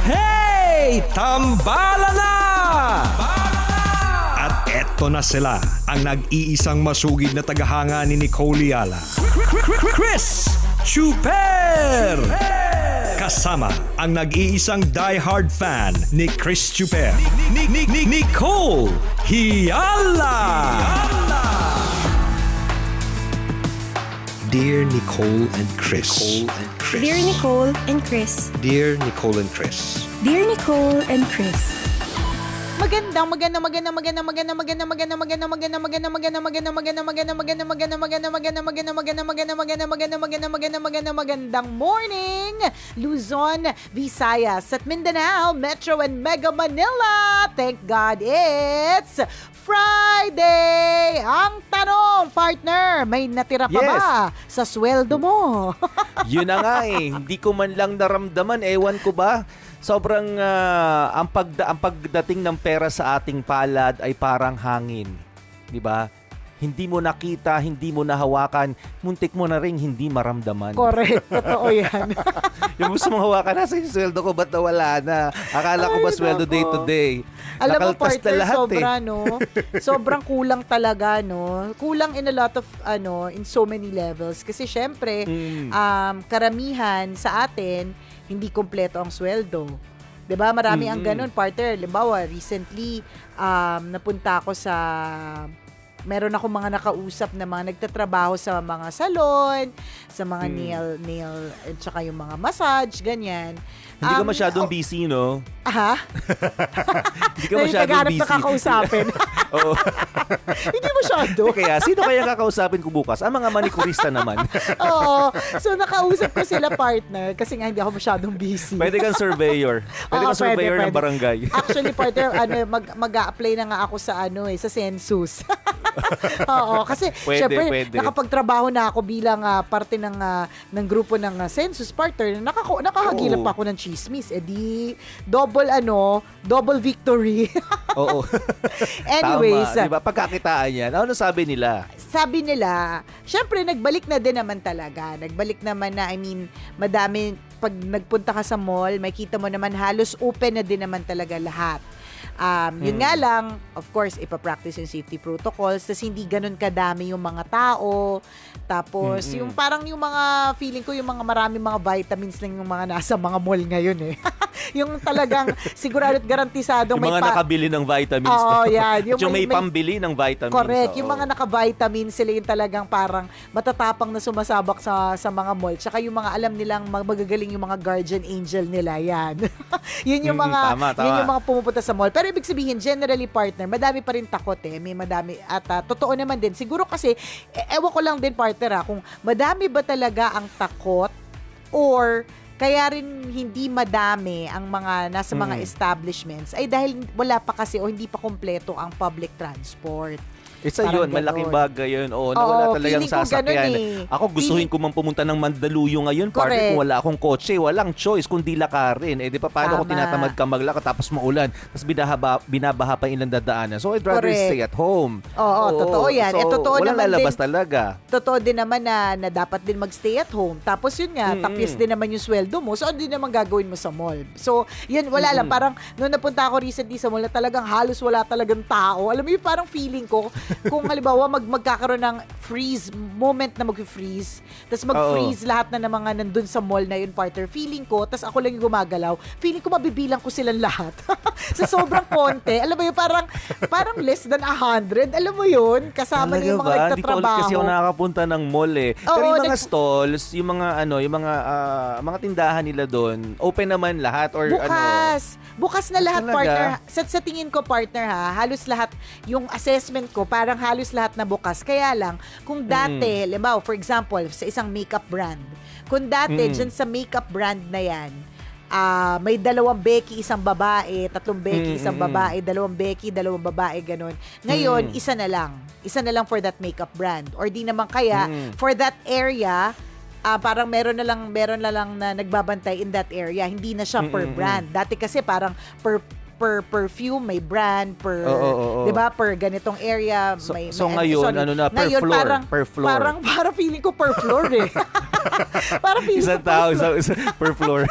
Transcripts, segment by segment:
Hey! Tambala na! At eto na sila, ang nag-iisang masugid na tagahanga ni Nicole Yala. Chris Chuper! Kasama ang nag-iisang diehard fan ni Chris Chuper. Nicole Yala! Dear Nicole and Chris. Dear Nicole and Chris. Dear Nicole and Chris. Dear Nicole and Chris. Magandang morning, Luzon, Visayas at Mindanao, Metro and Mega Manila. Thank God it's Friday! Ang tanong, partner, may natira pa ba sa sweldo mo? Yun na nga hindi ko man lang naramdaman, ewan ko ba. Sobrang ang pagdating ng pera sa ating palad ay parang hangin, 'di ba? Hindi mo nakita, hindi mo nahawakan, muntik mo na ring hindi maramdaman. Correct, totoo 'yan. Yung gusto mong hawakan na sa sweldo ko, ba't nawala na? Akala ko ba sweldo day to day? Alam mo, partner, sobra, no? Sobrang kulang talaga, no? Kulang in a lot of, in so many levels. Kasi syempre, karamihan sa atin, hindi kompleto ang sweldo. 'Di ba? Marami ang ganun, partner. Halimbawa, recently napunta ako sa meron ako mga nakausap na mga nagtatrabaho sa mga salon, sa mga nail at saka yung mga massage, ganyan. Hindi ka masyadong busy, no? Ha? Hindi ka masyadong busy. Nakakausapin. Oo. Hindi masyado. Kaya, sino kaya kakausapin ko bukas? Ang mga manikurista naman. Oo. So, nakausap ko sila, partner, kasi nga hindi ako masyadong busy. Pwede kang surveyor. Pwede kang surveyor ng barangay. Actually, partner, mag-a-apply na nga ako sa sa census. Oo, kasi syempre nakapagtrabaho na ako bilang parte ng grupo ng census, partner. Nakahagilap ako ng chismis. Di double victory. Oo. Anyways, tama, diba? Pagkakitaan yan. Ano sabi nila? Sabi nila, syempre nagbalik na din naman talaga. Nagbalik naman na, madami, pag nagpunta ka sa mall, makita mo naman halos open na din naman talaga lahat. Yun nga lang, of course, ipapractice yung safety protocols, tapos hindi ganun kadami yung mga tao, tapos yung parang yung mga, feeling ko yung mga maraming mga vitamins lang yung mga nasa mga mall ngayon yung talagang sigurado at garantisadong yung mga nakabili ng vitamins. Oo, yan. Yung may pambili ng vitamins. Correct. Yung mga naka-vitamins, sila yung talagang parang matatapang na sumasabak sa mga mall. Tsaka yung mga alam nilang magagaling yung mga guardian angel nila, yan. Yun yung mga, tama. yun yung mga pumupunta sa mall. Pero ibig sabihin, generally, partner, madami pa rin takot may madami. At totoo naman din. Siguro kasi, ewan ko lang din, partner, kung madami ba talaga ang takot or kaya rin hindi madami ang mga nasa mga establishments ay dahil wala pa kasi o hindi pa kompleto ang public transport. Isa yun, malaking bagay yun. Wala talagang sasakyan. Ako gustuhin ko man pumunta ng Mandaluyong ngayon, partner, kung wala akong kotse, walang choice kundi lakarin. Di ba paano ko tinatamad ka maglakad tapos maulan, tapos binabaha pa ilang dadaanan. So I'd rather stay at home. Oo, totoo yan. So, totoo walang naman lalabas din, talaga. Totoo din naman na dapat din magstay at home. Tapos yun nga, tapos din naman yung sweldo mo. So ano din naman gagawin mo sa mall? So yun, wala lang. Parang nung napunta ako recently sa mall na talagang halos wala talagang tao. Alam mo yung parang feeling ko, kung halimbawa magkakaroon ng freeze, moment na mag-freeze, tapos mag-freeze lahat na ng mga nandun sa mall na yun, partner, feeling ko, tapos ako lang yung gumagalaw, feeling ko mabibilang ko silang lahat. Sa sobrang konti. Alam mo yun, parang less than 100. Alam mo yun? Kasama na yung mga nagtatrabaho. Hindi ko ulit kasi ako nakakapunta ng mall Pero yung mga stalls, yung mga tindahan nila doon, open naman lahat or Bukas na lahat, talaga? Partner. Sa tingin ko, partner, halos lahat, yung assessment ko, parang halos lahat na bukas. Kaya lang, kung dati, limbawa, for example, sa isang makeup brand, kung dati, dyan sa makeup brand na yan, may 2 Becky, isang babae, 3 Becky, isang babae, 2 Becky, 2 babae, ganun. Ngayon, isa na lang. Isa na lang for that makeup brand. Or di naman kaya, for that area, parang meron na lang na nagbabantay in that area. Hindi na siya per brand. Dati kasi parang per perfume, may brand, per, Oo. 'di ba, per ganitong area, So may ngayon, sorry. ano na, per Ngayon, floor. Parang, Per floor. Parang feeling ko per floor eh. Parang feeling Isang ko tao, isa per floor.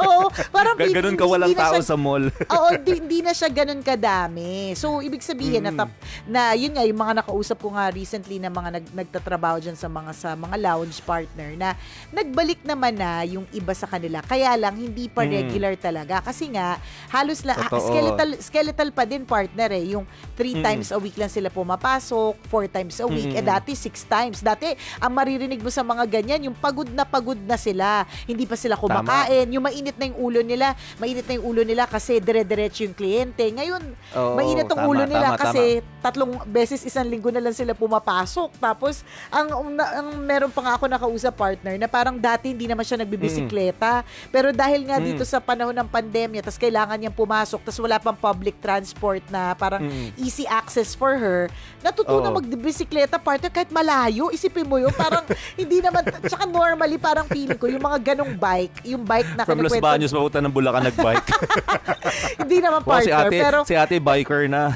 Oo, parang Ganun ka walang hindi na tao siya- sa mall. Oo, hindi na siya ganun kadami. So, ibig sabihin na yun nga, yung mga nakausap ko nga recently na mga nagtatrabaho dyan sa mga lounge partner na nagbalik naman na yung iba sa kanila. Kaya lang, hindi pa regular talaga. Kasi nga, halos Totoo. skeletal pa din partner eh. Yung 3 times a week lang sila pumapasok, 4 times a week. Dati 6 times. Dati, ang maririnig mo sa mga ganyan, yung pagod na sila. Hindi pa sila kumakain. Yung mainit na yung ulo nila kasi dire-diretso yung kliyente. Ngayon, Oo, mainit ang tama, ulo nila tama, kasi 3 beses isang linggo na lang sila pumapasok. Tapos, ang meron pa nga ako nakausap partner na parang dati hindi naman siya nagbibisikleta. Pero dahil nga dito sa panahon ng pandemya, tas kailangan niyang pumasok, tas wala pang public transport na parang easy access for her, natutunan Oo. magbibisikleta partner kahit malayo. Isipin mo yun, parang hindi naman, tsaka normally parang feeling ko, yung mga ganong bike, yung bike na From Los kinikwento- Baños, papunta ng Bulacan nagbike. hindi naman Wow, partner, pero si ate biker na.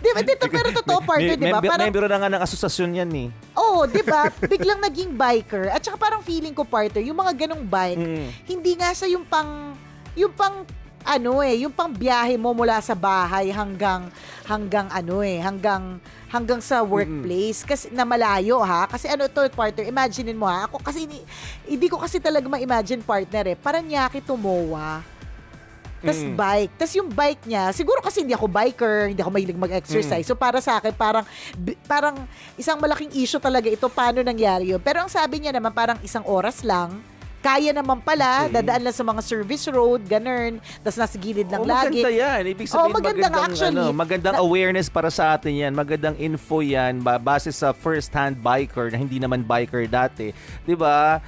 di ba, dito, pero totoo partner, di ba? Parang, Member na nga ng asosasyon yan eh. oh, di ba? Biglang naging biker. At saka parang feeling ko partner, yung mga ganong bike, hindi nga siya yung pang yung pang biyahe mo mula sa bahay hanggang sa workplace kasi na malayo kasi partner, imaginein mo ako kasi hindi ko kasi talaga ma-imagine partner Paranaque to MOA. Tas bike. Tas yung bike niya, siguro kasi hindi ako biker, hindi ako mahilig mag-exercise. So para sa akin, parang isang malaking issue talaga ito, paano nangyari yun. Pero ang sabi niya naman, parang 1 oras lang, kaya naman pala, dadaan lang sa mga service road, ganun, tas nasa gilid lang lagi. Maganda yan. Ibig sabihin, maganda nga actually. magandang awareness para sa atin yan. Magandang info yan, base sa first-hand biker na hindi naman biker dati. 'Di ba?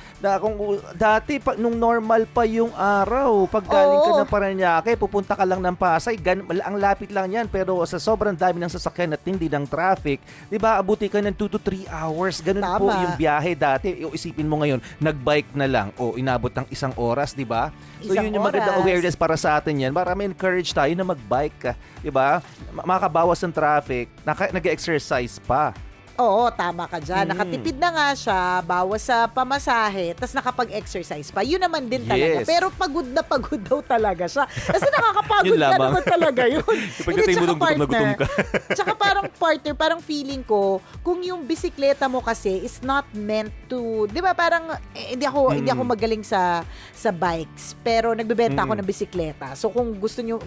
Dati, nung normal pa yung araw, pag galing ka ng Paranaque, pupunta ka lang ng Pasay, ang lapit lang yan. Pero sa sobrang dami ng sasakyan at hindi ng traffic, 'di ba, abuti ka ng 2 to 3 hours. Ganun po yung biyahe dati. Isipin mo ngayon, nagbike na lang, inabot ng 1 oras, di ba? So yun yung magandang awareness para sa atin yan. Para ma-encourage tayo na mag-bike, di ba? Makabawas ng traffic, nag-exercise pa. Oo, tama ka dyan. Nakatipid na nga siya, bawas sa pamasahe, tas nakapag-exercise pa. Yun naman din talaga. Yes. Pero pagod daw talaga siya. Kasi nakakapagod Yun na lamang. naman talaga yun. Pagdating mo Tsaka nung gutom na gutom ka. Tsaka parang partner, parang feeling ko, kung yung bisikleta mo kasi is not meant to, di ba parang, hindi ako magaling sa bikes, pero nagbebenta ako ng bisikleta. So kung gusto niyo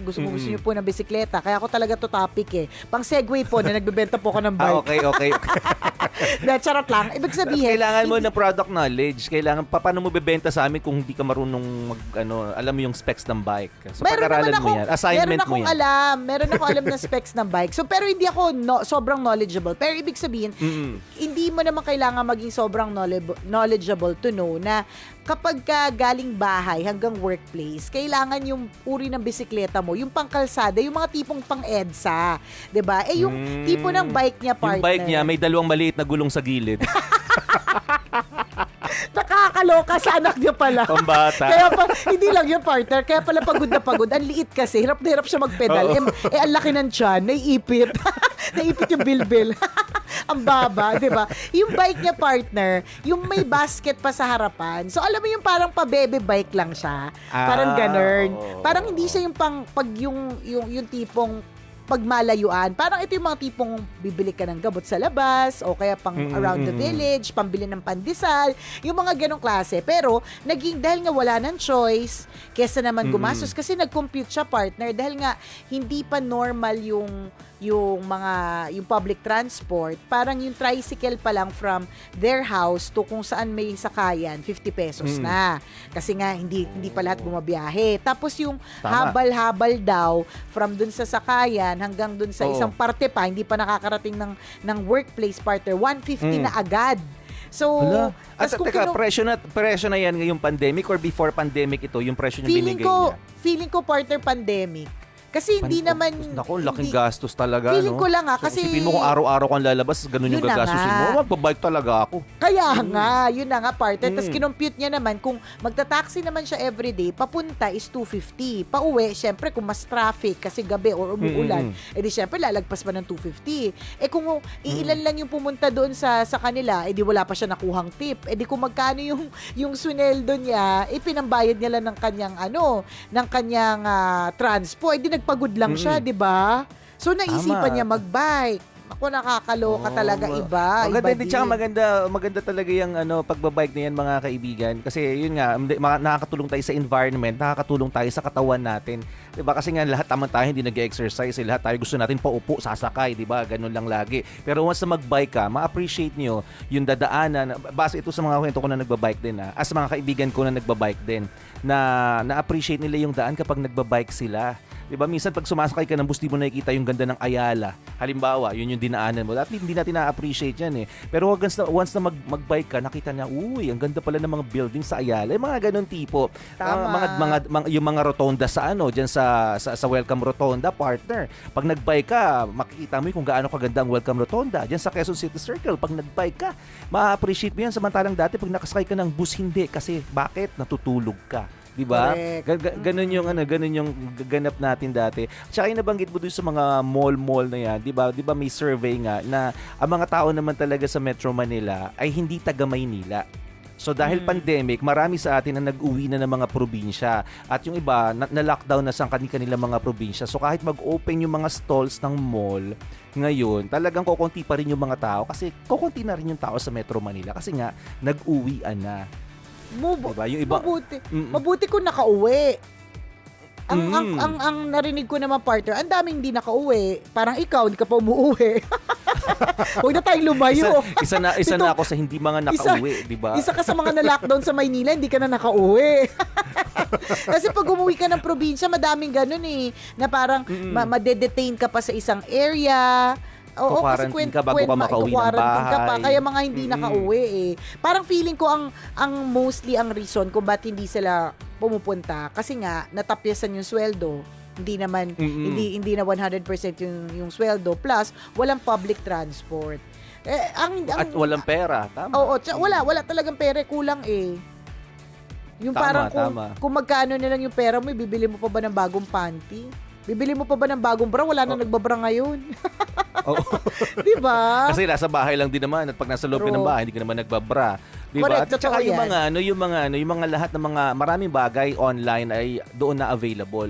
po ng bisikleta, kaya ako talaga to topic pang segue po na nagbebenta po ako ng bike. Okay. Charot lang. Ibig sabihin, Kailangan mo ng product knowledge. Kailangan, paano mo bebenta sa amin kung hindi ka marunong alam mo yung specs ng bike. So pag-aralan mo yan. Assignment mo yan. Meron akong alam ng specs ng bike. So pero hindi ako sobrang knowledgeable. Pero ibig sabihin, hindi mo naman kailangan maging sobrang knowledgeable to know na kapag ka galing bahay hanggang workplace, kailangan yung uri ng bisikleta mo, yung pangkalsada, yung mga tipong pang-EDSA. 'Di ba? Yung tipo ng bike niya, partner. Yung bike niya, may 2 maliit na gulong sa gilid. Nakakaloka sa anak niya pala. Pambata. Kaya hindi lang yung partner, kaya pala pagod na pagod. Ang liit kasi, hirap na hirap siya magpedal. Ang laki ng tiyan, naiipit. Naiipit yung bilbil. Ang baba, di ba? Yung bike niya, partner, yung may basket pa sa harapan. So, alam mo yung parang pa-baby bike lang siya. Parang ganun. Parang hindi siya yung yung tipong pagmalayuan. Parang ito yung mga tipong bibili ka ng gamot sa labas o kaya pang around the village, pambili ng pandesal, yung mga ganong klase. Pero, dahil nga wala ng choice, kesa naman gumastos, kasi nag-compute siya, partner, dahil nga hindi pa normal yung public transport, parang yung tricycle pa lang from their house to kung saan may sakayan, 50 pesos na. Kasi nga, hindi pa lahat bumabiyahe. Tapos yung habal-habal daw, from dun sa sakayan hanggang dun sa isang parte pa, hindi pa nakakarating ng workplace partner, 150 na agad. So, At teka, presyo na yan ngayong pandemic or before pandemic ito, yung presyo niya binigay niya? Feeling ko partner pandemic. Kasi hindi naman... Naku, laking hindi- gastos talaga, Feeling no? ko lang So, kasi... isipin mo kung araw-araw kang lalabas, ganun yung Yun na gagastusin nga. mo. Magbabike talaga ako. Kaya nga, yun na nga partner. Tapos kinompute niya naman, kung magta-taxi naman siya everyday, papunta is 250. Pauwi, syempre kung mas traffic kasi gabi or umuulan, edi syempre lalagpas pa ng 250. Kung iilan lang yung pumunta doon sa kanila, edi wala pa siya nakuhang tip. Edi kung magkano yung sweldo niya, pinambayad niya lang ng kanyang transpo, edi nagpagod lang siya, di ba? So naisipan Tama. niya mag-bike. Ako, nakakaloka talaga, iba. Maganda Iba din. Tsaka maganda talaga yung pagbabike na yan, mga kaibigan. Kasi yun nga, nakakatulong tayo sa environment, nakakatulong tayo sa katawan natin. Diba? Kasi nga lahat naman tayo hindi nag-exercise, lahat tayo gusto natin paupo, sasakay, diba? Ganun lang lagi. Pero once na mag-bike ka, ma-appreciate nyo yung dadaanan. Base ito sa mga kwento ko na nagbabike din, as mga kaibigan ko na nagbabike din, na-appreciate nila yung daan kapag nagbabike sila. Diba? Minsan pag sumasakay ka ng bus, di mo nakikita yung ganda ng Ayala. Halimbawa, yun yung dinaanan mo. At hindi natin na-appreciate yan eh. Pero once na mag-bike ka, nakita niya, uy, ang ganda pala ng mga building sa Ayala. Yung mga ganun tipo. Tama. Yung mga rotonda sa diyan sa Welcome Rotonda, partner. Pag nag-bike ka, makikita mo kung gaano kaganda ang Welcome Rotonda. Diyan sa Quezon City Circle, pag nag-bike ka, ma-appreciate mo yan. Samantalang dati, pag nakasakay ka ng bus, hindi. Kasi bakit? Natutulog ka. Diba? Ganun yung ganap natin dati. Tsaka yung nabanggit mo doon sa mga mall na yan, diba may survey nga na ang mga tao naman talaga sa Metro Manila ay hindi taga Maynila. So dahil pandemic, marami sa atin na nag-uwi na ng mga probinsya at yung iba na-lockdown na sa kanila mga probinsya. So kahit mag-open yung mga stalls ng mall ngayon, talagang kokonti pa rin yung mga tao kasi kokonti na rin yung tao sa Metro Manila kasi nga nag-uwian na. Diba? Yung iba, mabuti kung nakauwi. Ang narinig ko naman, partner, ang daming hindi nakauwi. Parang ikaw, hindi ka pa umuwi. Huwag na tayong lumayo. Isa na ako sa hindi mga nakauwi, di ba? Isa ka sa mga na-lockdown sa Maynila, hindi ka na nakauwi. Kasi pag umuwi ka ng probinsya, madaming ganun eh. Na parang madedetain ka pa sa isang area. Oo, kasi ka bago ka makauwi ng bahay. Ka pa, kaya mga hindi nakauwi eh. Parang feeling ko ang mostly ang reason kung ba't hindi sila pumupunta kasi nga natapyasan yung sweldo. Hindi naman hindi na 100% yung sweldo plus walang public transport. At walang pera, tama. Oo, wala talagang pera, kulang eh. Yung Tama, parang kung magkano na lang yung pera mo, bibili mo pa ba ng bagong panty? Bibili mo pa ba ng bagong bra? Wala na nagbabra ngayon. Diba? Kasi nasa bahay lang din naman at pag nasa loob ka ng bahay, hindi ka naman nagbabra. Diba? Correct, At saka totoo yung mga lahat ng mga maraming bagay online ay doon na available.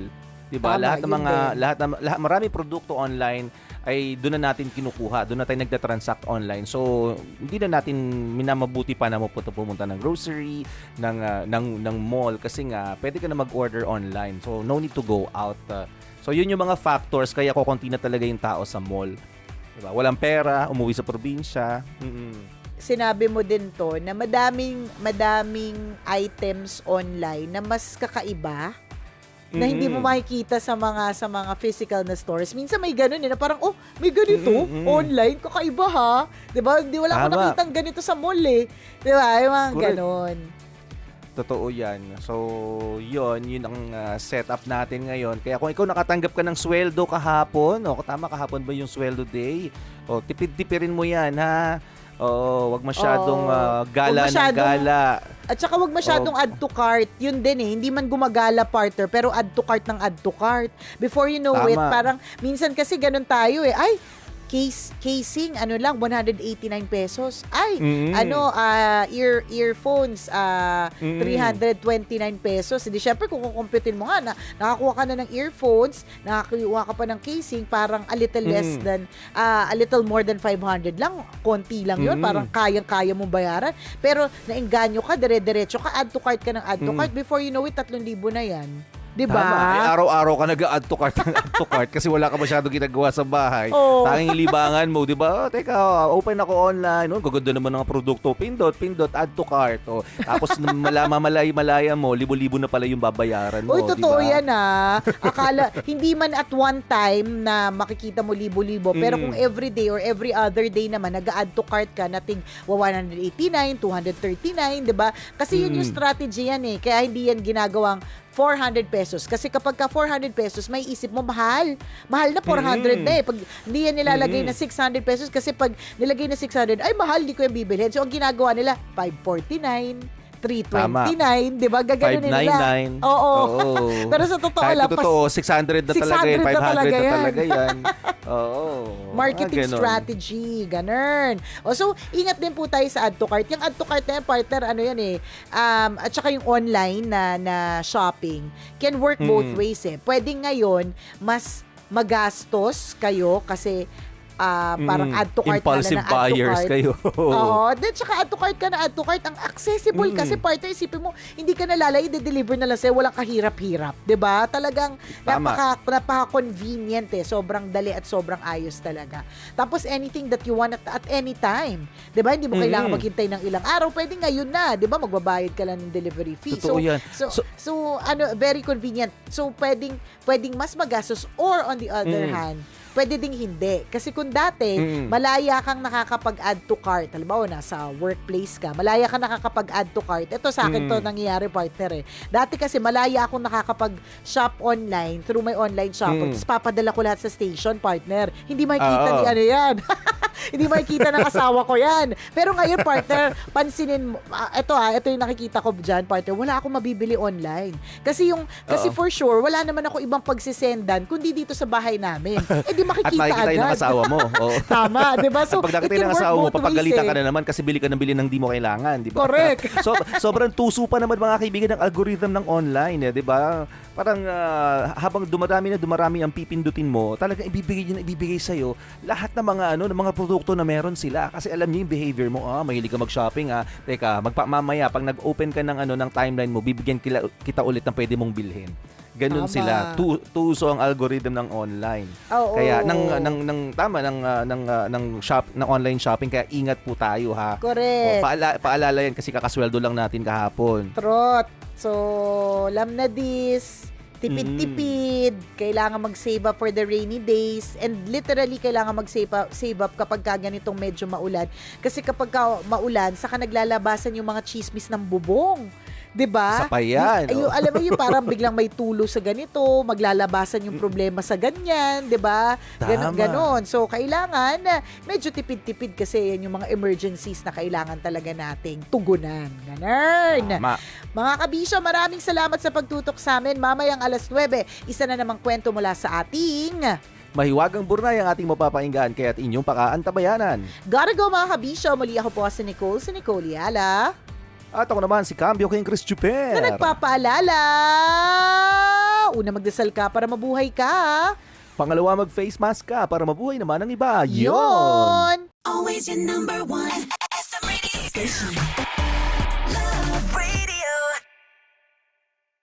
Diba? Tama, Maraming produkto online ay doon na natin kinukuha, doon na tayo nagda-transact online. So, hindi na natin minamabuti pa na pumunta ng grocery, ng mall kasi nga pwede ka na mag-order online. So, no need to go out. So, yun yung mga factors kaya kukunti na talaga yung tao sa mall. Diba? Walang pera, umuwi sa probinsya. Sinabi mo din to na madaming items online na mas kakaiba na hindi mo makikita sa mga physical na stores. Minsan may ganun na parang may ganito online, kakaiba ha. 'Di ba? Hindi wala akong nakitang ganito sa mall eh. 'Di ba? Yung mga ganun. Totoo yan. So, yun ang setup natin ngayon. Kaya kung ikaw nakatanggap ka ng sweldo kahapon, tama kahapon ba yung sweldo day? Tipid-tipirin mo yan, ha? Wag masyadong gala ng gala. At saka wag masyadong add to cart. Yun din eh. Hindi man gumagala, partner, pero add to cart ng add to cart. Before you know it, parang minsan kasi ganun tayo eh. Ay, casing, 189 pesos. Ay, earphones, 329 pesos. Hindi, syempre, kung kukumputin mo nga, nakakuha ka na ng earphones, nakakuha ka pa ng casing, parang a little less than, a little more than 500 lang. Konti lang yun. Parang kayang-kaya mong bayaran. Pero, naengganyo ka, dire-diretso ka, add to cart ka ng add to cart. Before you know it, 3,000 na yan. Diba? Tama. Araw-araw ka nag-add to cart kasi wala ka masyadong ginagawa sa bahay. Tanging libangan mo, diba? Teka, open ako online. Gaganda naman ng produkto. Pindot, add to cart. Tapos malaya mo, libo-libo na pala yung babayaran mo. Totoo diba? yan Akala, hindi man at one time na makikita mo libo-libo. Pero kung every day or every other day naman, nag-add to cart ka na 189, 239, diba? Kasi yun yung strategy yan eh. Kaya hindi yan ginagawang 400 pesos pesos. Kasi kapag ka 400 pesos, may isip mo, mahal. Mahal na 400 na eh. Pag hindi yan nilalagay na 600 pesos, kasi pag nilagay na 600, ay mahal, di ko yung bibilhin. So, ang ginagawa nila, 549, 329, di ba? Gagano nila. 599. Oo. Pero sa totoo Kahit lang, totoo, 600 na talaga 600 yan, 500 na talaga na yan. talaga yan. Oo. Marketing Ganon. strategy, ganun. O so, ingat din po tayo sa add to cart. Yung add to cart na yan, partner, ano yan eh, at saka yung online na shopping can work both ways eh. Pwede ngayon, mas magastos kayo kasi parang add to cart Impulsive na add to buyers cart. kayo. Oo. Then, tsaka add to cart ka na add to cart. Ang accessible kasi, partner, isipin mo, hindi ka nalalay, i-deliver na lang sa'yo, walang kahirap-hirap. 'Di ba? Talagang Tama. napaka-convenient eh. Sobrang dali at sobrang ayos talaga. Tapos, anything that you want at any time. 'Di ba? Hindi mo kailangan maghintay ng ilang araw. Pwede ngayon na. 'Di ba? Magbabayad ka lang ng delivery fee. Totoo yan. So, very convenient. So, pwedeng mas magastos, or on the other hand, pwede ding hindi. Kasi kung dati, malaya kang nakakapag-add to cart. Halimbawa, nasa workplace ka, malaya kang nakakapag-add to cart. Ito sa akin to nangyayari, partner eh. Dati kasi malaya akong nakakapag-shop online through my online shopper. Tapos papadala ko lahat sa station, partner. Hindi makikita ni ano yan. Hindi makikita ng asawa ko yan. Pero ngayon, partner, pansinin mo, ito yung nakikita ko dyan, partner, wala akong mabibili online. Kasi for sure, wala naman ako ibang pagsisendan kundi dito sa bahay namin. Di makikita At makikita agad. ng asawa mo. Oo. Tama, di ba? So, at pag nakita ng asawa mo, papagalitan ka na naman kasi bili ka ng bili ng di mo kailangan, di ba? Correct. So, sobrang tuso pa naman mga kaibigan ng algorithm ng online, di ba? Parang habang dumarami ang pipindutin mo, talagang ibibigay sa'yo lahat ng mga produkto na meron sila. Kasi alam niyo yung behavior mo, mahilig ka mag-shopping, teka, mamaya, pag nag-open ka ng timeline mo, bibigyan kita ulit ng pwede mong bilhin. Ganun Tama. sila. Tuso ang algorithm ng online. Oo. Kaya ng online shopping, kaya ingat po tayo ha. Correct. Paalala yan kasi kakasweldo lang natin kahapon. Trot. So, lamnadis, tipid-tipid, kailangan mag-save up for the rainy days, and literally kailangan mag-save up kapag ganitong medyo maulan. Kasi kapag maulan, saka naglalabasan yung mga chismis ng bubong. 'Di ba? Sapay yan. Alam mo yung parang biglang may tulo sa ganito, maglalabasan yung problema sa ganyan, 'di ba? Ganon. So kailangan medyo tipid-tipid kasi yan yung mga emergencies na kailangan talaga nating tugunan. Ganon. Tama. Mga kabisyo, maraming salamat sa pagtutok sa amin. Mamayang 9:00, isa na namang kwento mula sa ating Mahiwagang Burnay ang ating mapapakinggan, kaya't inyong pakaantabayanan. Gotta go mga kabisyo. Muli ako po si Nicole Yala. At ako naman si Cambio King Chris Chuper. Na nagpapaalala, una magdasal ka para mabuhay ka. Pangalawa, mag-face mask ka para mabuhay naman ang iba. Yon! Always your number one. SM Radio Station.